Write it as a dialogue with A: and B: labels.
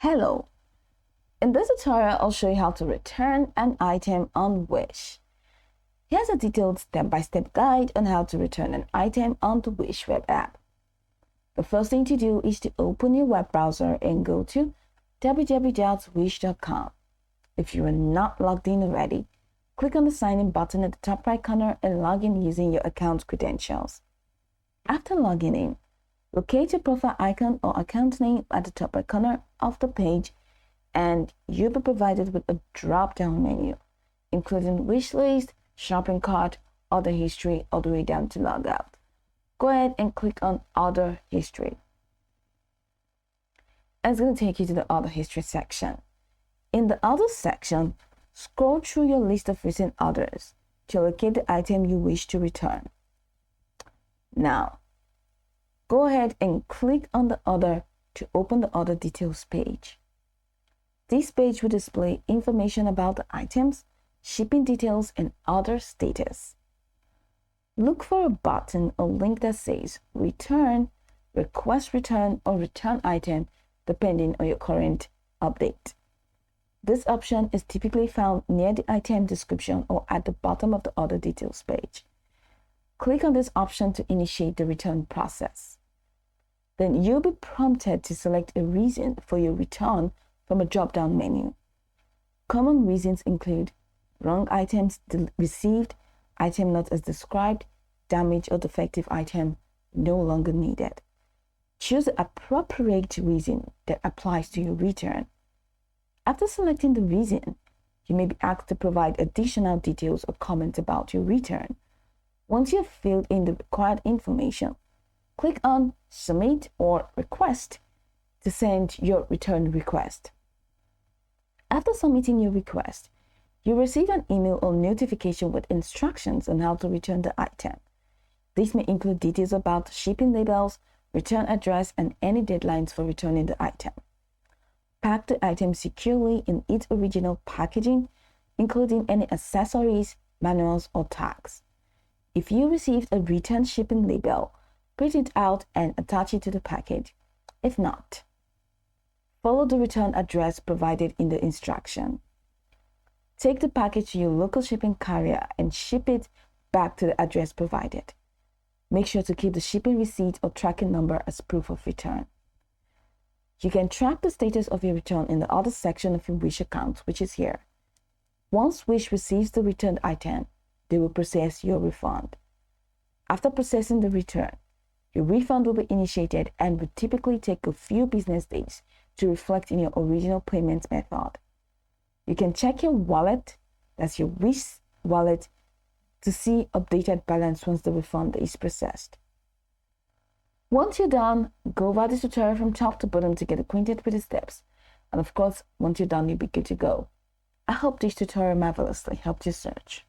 A: Hello! In this tutorial, I'll show you how to return an item on Wish. Here's a detailed step-by-step guide on how to return an item on the Wish web app. The first thing to do is to open your web browser and go to www.wish.com. If you are not logged in already, click on the sign in button at the top right corner and log in using your account credentials. After logging in, locate your profile icon or account name at the top right corner of the page, and you'll be provided with a drop-down menu, including wish list, shopping cart, order history, all the way down to logout. Go ahead and click on Order History. And it's going to take you to the Order History section. In the Order section, scroll through your list of recent orders to locate the item you wish to return. Now, go ahead and click on the order to open the order details page. This page will display information about the items, shipping details, and order status. Look for a button or link that says Return, Request Return, or Return Item, depending on your current update. This option is typically found near the item description or at the bottom of the order details page. Click on this option to initiate the return process. Then you'll be prompted to select a reason for your return from a drop-down menu. Common reasons include wrong items received, item not as described, damaged or defective item no longer needed. Choose the appropriate reason that applies to your return. After selecting the reason, you may be asked to provide additional details or comments about your return. Once you've filled in the required information, click on Submit or Request to send your return request. After submitting your request, you'll receive an email or notification with instructions on how to return the item. This may include details about shipping labels, return address, and any deadlines for returning the item. Pack the item securely in its original packaging, including any accessories, manuals, or tags. If you received a return shipping label, print it out and attach it to the package. If not, follow the return address provided in the instruction. Take the package to your local shipping carrier and ship it back to the address provided. Make sure to keep the shipping receipt or tracking number as proof of return. You can track the status of your return in the Order section of your Wish account, which is here. Once Wish receives the returned item, they will process your refund. After processing the return, your refund will be initiated and will typically take a few business days to reflect in your original payment method. You can check your wallet, that's your Wish wallet, to see updated balance once the refund is processed. Once you're done, go over this tutorial from top to bottom to get acquainted with the steps. And of course, once you're done, you'll be good to go. I hope this tutorial marvelously helped you search.